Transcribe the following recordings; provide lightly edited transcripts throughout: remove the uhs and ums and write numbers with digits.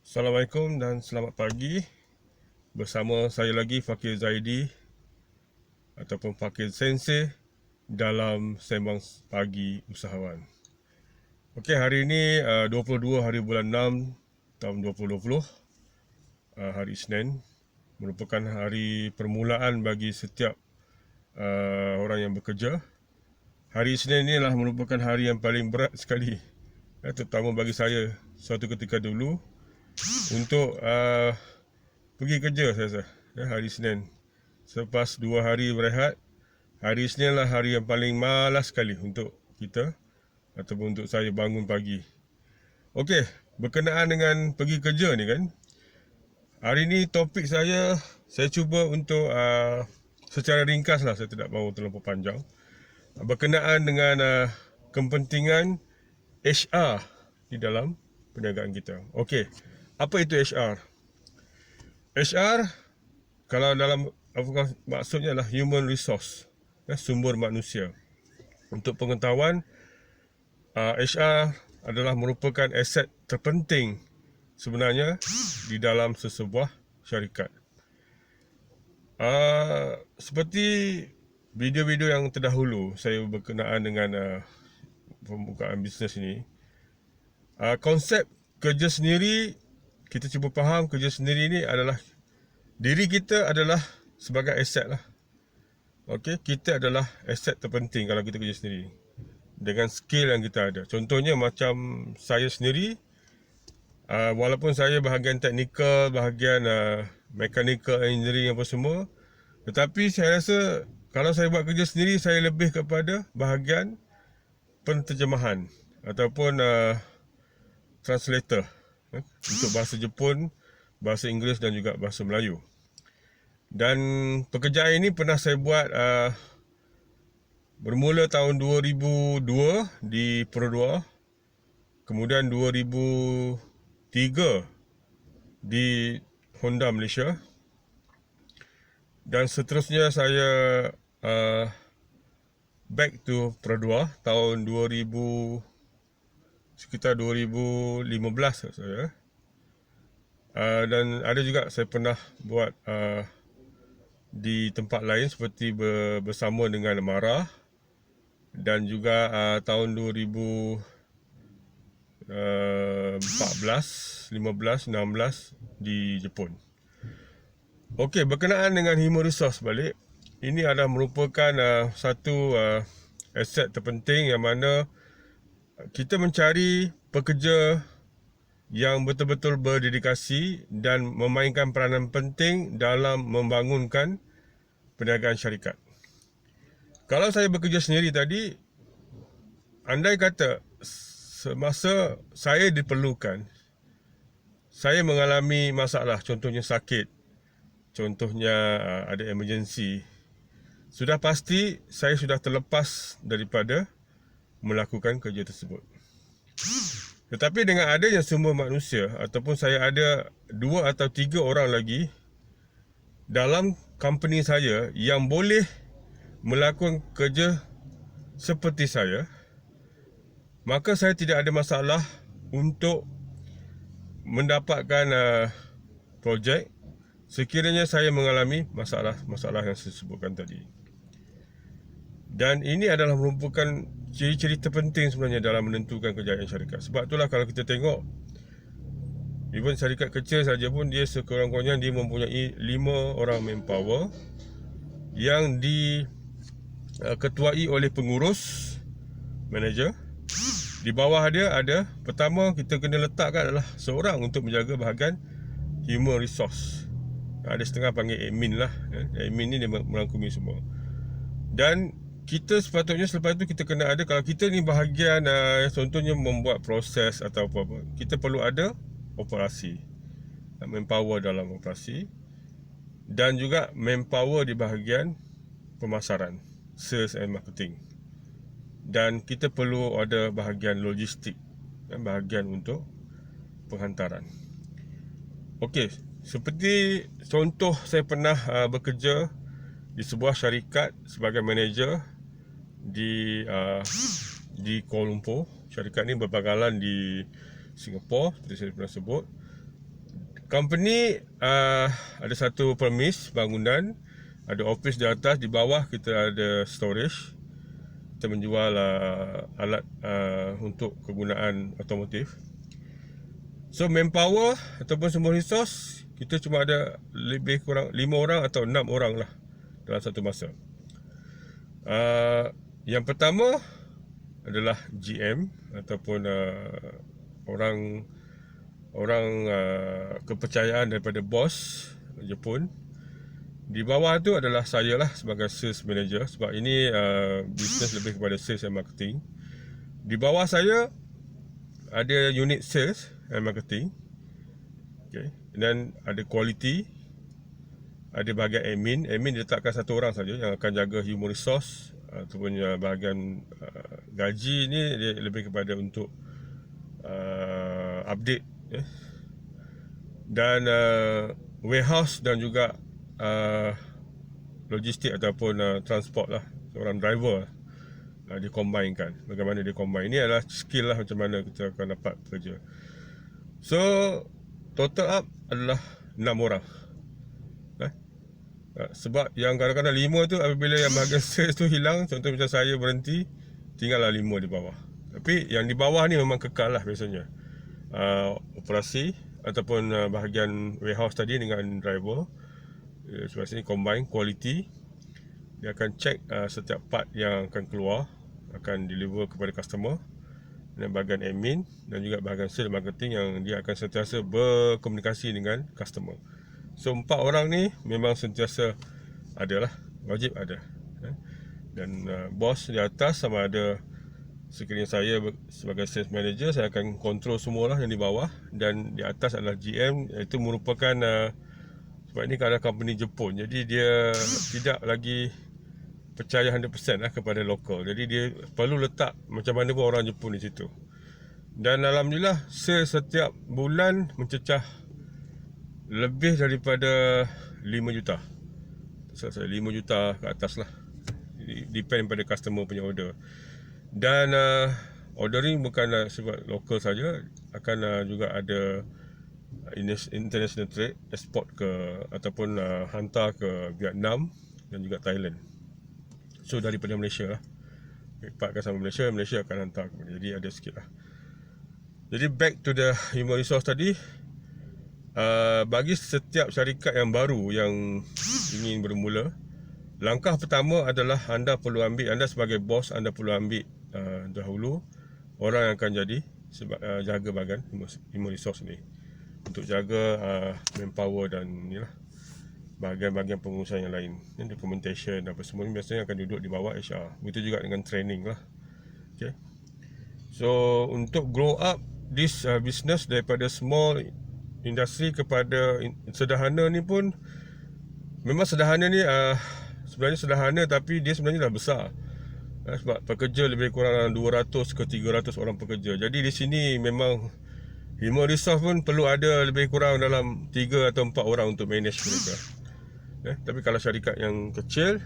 Assalamualaikum dan selamat pagi. Bersama saya lagi Fakir Zaidi ataupun Fakir Sensei dalam Sembang Pagi Usahawan. Okey, hari ini 22 hari bulan 6 tahun 2020, hari Isnin, merupakan hari permulaan bagi setiap orang yang bekerja. Hari Isnin ini adalah merupakan hari yang paling berat sekali, terutama bagi saya suatu ketika dulu untuk pergi kerja saya rasa, hari Isnin. Selepas 2 hari berehat, hari Isnin lah hari yang paling malas sekali untuk kita ataupun untuk saya bangun pagi. Okey, berkenaan dengan pergi kerja ni kan, hari ni topik saya cuba untuk secara ringkas lah, saya tidak mahu terlalu panjang, berkenaan dengan kepentingan HR di dalam perniagaan kita. Okey, apa itu HR? HR kalau dalam maksudnya adalah human resource, sumber manusia. Untuk pengetahuan, HR adalah merupakan aset terpenting sebenarnya di dalam sesebuah syarikat. Seperti video-video yang terdahulu saya berkenaan dengan pembukaan bisnes ini, konsep kerja sendiri, kita cuba faham kerja sendiri ni adalah diri kita adalah sebagai aset lah. Okey, kita adalah aset terpenting kalau kita kerja sendiri dengan skill yang kita ada. Contohnya macam saya sendiri, walaupun saya bahagian teknikal, bahagian mechanical engineering apa semua, tetapi saya rasa kalau saya buat kerja sendiri, saya lebih kepada bahagian penterjemahan ataupun translator untuk bahasa Jepun, bahasa Inggeris dan juga bahasa Melayu. Dan pekerjaan ini pernah saya buat bermula tahun 2002 di Perodua, kemudian 2003 di Honda Malaysia, dan seterusnya saya back to Perodua tahun 2000, sekitar 2015 saya. Dan ada juga saya pernah buat di tempat lain seperti bersama dengan Mara, dan juga tahun 2014, 15, 16 di Jepun. Okey, berkenaan dengan human resource balik, ini adalah merupakan satu aset terpenting yang mana kita mencari pekerja yang betul-betul berdedikasi dan memainkan peranan penting dalam membangunkan perniagaan syarikat. Kalau saya bekerja sendiri tadi, andai kata semasa saya diperlukan, saya mengalami masalah, contohnya sakit, contohnya ada emergency, sudah pasti saya sudah terlepas daripada melakukan kerja tersebut. Tetapi dengan adanya sumber manusia, ataupun saya ada 2 atau 3 orang lagi dalam company saya yang boleh melakukan kerja seperti saya, maka saya tidak ada masalah untuk mendapatkan projek sekiranya saya mengalami masalah-masalah yang saya sebutkan tadi. Dan ini adalah merupakan ciri-ciri terpenting sebenarnya dalam menentukan kejayaan syarikat. Sebab itulah kalau kita tengok, even syarikat kecil saja pun dia sekurang-kurangnya dia mempunyai 5 orang manpower yang diketuai oleh pengurus, manager. Di bawah dia ada, pertama kita kena letakkan adalah seorang untuk menjaga bahagian human resource. Ada setengah panggil admin lah. Admin ni dia merangkumi semua. Dan kita sepatutnya selepas itu kita kena ada, kalau kita ni bahagian contohnya membuat proses atau apa-apa, kita perlu ada operasi, manpower dalam operasi, dan juga manpower di bahagian pemasaran, sales and marketing. Dan kita perlu ada bahagian logistik dan bahagian untuk penghantaran. Okey, seperti contoh saya pernah bekerja di sebuah syarikat sebagai manager di Kuala Lumpur. Syarikat ni berpanggalan di Singapura, seperti saya pernah sebut. company ada satu premis bangunan, ada office di atas, di bawah kita ada storage. Kita menjual alat untuk kegunaan otomotif. So manpower ataupun semua resource kita cuma ada lebih kurang 5 orang atau 6 orang lah dalam satu masa. Yang pertama adalah GM ataupun orang kepercayaan daripada bos Jepun. Di bawah tu adalah saya lah sebagai sales manager, sebab ini business lebih kepada sales and marketing. Di bawah saya ada unit sales and marketing, okay. Dan ada quality, ada bahagian admin. Admin diletakkan satu orang saja yang akan jaga human resource ataupun bahagian gaji ni dia lebih kepada untuk update, dan warehouse dan juga logistik ataupun transport lah, seorang driver dikombainkan. Bagaimana dia combine, ini adalah skill lah macam mana kita akan dapat kerja. So total up adalah 6 orang. Sebab yang kadang-kadang 5 tu apabila yang bahagian sales tu hilang, contoh macam saya berhenti, tinggallah 5 di bawah. Tapi yang di bawah ni memang kekal lah biasanya. Operasi ataupun bahagian warehouse tadi dengan driver, sebab sini combine quality. Dia akan check setiap part yang akan keluar, akan deliver kepada customer. Dan bahagian admin dan juga bahagian sales marketing yang dia akan sentiasa berkomunikasi dengan customer. So 4 orang ni memang sentiasa ada lah, wajib ada. Dan bos di atas sama ada, sekiranya saya sebagai sales manager, saya akan kontrol semua lah yang di bawah. Dan di atas adalah GM, itu merupakan sebab ini adalah company Jepun, jadi dia tidak lagi percaya 100% lah kepada lokal. Jadi dia perlu letak macam mana pun orang Jepun di situ. Dan alhamdulillah sales setiap bulan mencecah lebih daripada 5 juta. Saya 5 juta ke atas lah. Depend pada customer punya order. Dan ordering bukan sebab lokal saja, akan juga ada international trade, export ke ataupun hantar ke Vietnam dan juga Thailand. So daripada Malaysia lah, pakkan sama Malaysia akan hantar kepada. Jadi ada sikit lah. Jadi back to the human resource tadi, bagi setiap syarikat yang baru yang ingin bermula, langkah pertama adalah anda sebagai bos, anda perlu ambil dahulu orang yang akan jadi jaga bahagian human resource ni, untuk jaga manpower dan inilah bahagian-bahagian pengurusan yang lain, documentation apa semua ni biasanya akan duduk di bawah HR. Begitu juga dengan training lah. Okay. So untuk grow up this business daripada small industri kepada sederhana ni pun, memang sederhana ni sebenarnya sederhana, tapi dia sebenarnya dah besar. Sebab pekerja lebih kurang 200 ke 300 orang pekerja. Jadi di sini memang human resource pun perlu ada lebih kurang dalam 3 atau 4 orang untuk manage mereka. Tapi kalau syarikat yang kecil,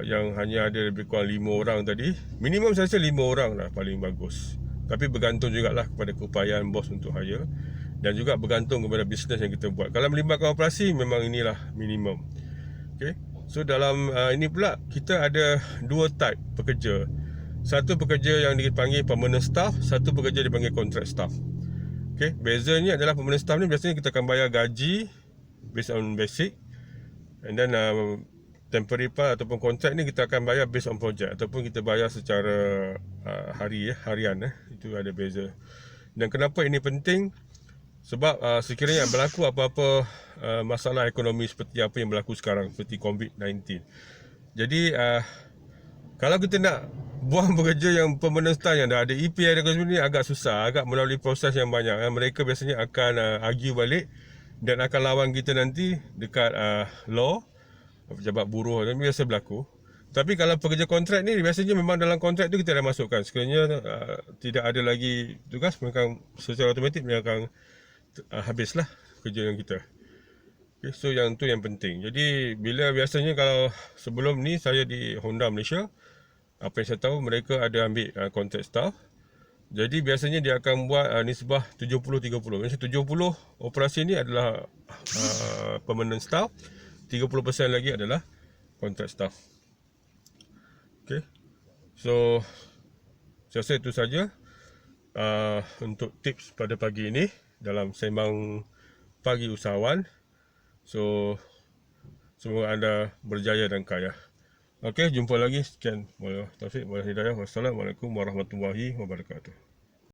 yang hanya ada lebih kurang 5 orang tadi, minimum saya rasa 5 orang lah paling bagus. Tapi bergantung jugalah kepada keupayaan bos untuk hire, dan juga bergantung kepada bisnes yang kita buat. Kalau melibatkan operasi, memang inilah minimum. Okay. So dalam ini pula kita ada 2 type pekerja. Satu pekerja yang dipanggil permanent staff, satu pekerja dipanggil contract staff. Okay. Bezanya adalah permanent staff ni biasanya kita akan bayar gaji based on basic, and then temporary part ataupun kontrak ni kita akan bayar based on project, ataupun kita bayar secara harian. Itu ada beza. Dan kenapa ini penting? Sebab sekiranya berlaku apa-apa masalah ekonomi seperti apa yang berlaku sekarang, seperti COVID-19. Jadi kalau kita nak buang pekerja yang permanent staff yang dah ada EPI dan sebagainya ni, agak susah, agak melalui proses yang banyak. Mereka biasanya akan argue balik dan akan lawan kita nanti dekat law, pejabat buruh, dan biasa berlaku. Tapi kalau pekerja kontrak ni, biasanya memang dalam kontrak tu kita dah masukkan, sekiranya tidak ada lagi tugas, mereka secara automatik mereka akan habislah kerja yang kita. Okay, so yang tu yang penting. Jadi bila biasanya kalau sebelum ni saya di Honda Malaysia, apa yang saya tahu, mereka ada ambil contract staff, Jadi biasanya dia akan buat nisbah 70-30. Maksudnya 70 operasi ni adalah permanent staff, 30% lagi adalah contract staff. Okay. So saya rasa itu saja untuk tips pada pagi ini dalam sembang pagi usahawan. So semoga anda berjaya dan kaya. Okey, jumpa lagi. Sekian. Wallahualam taufiq wal hidayah. Wassalamualaikum warahmatullahi wabarakatuh.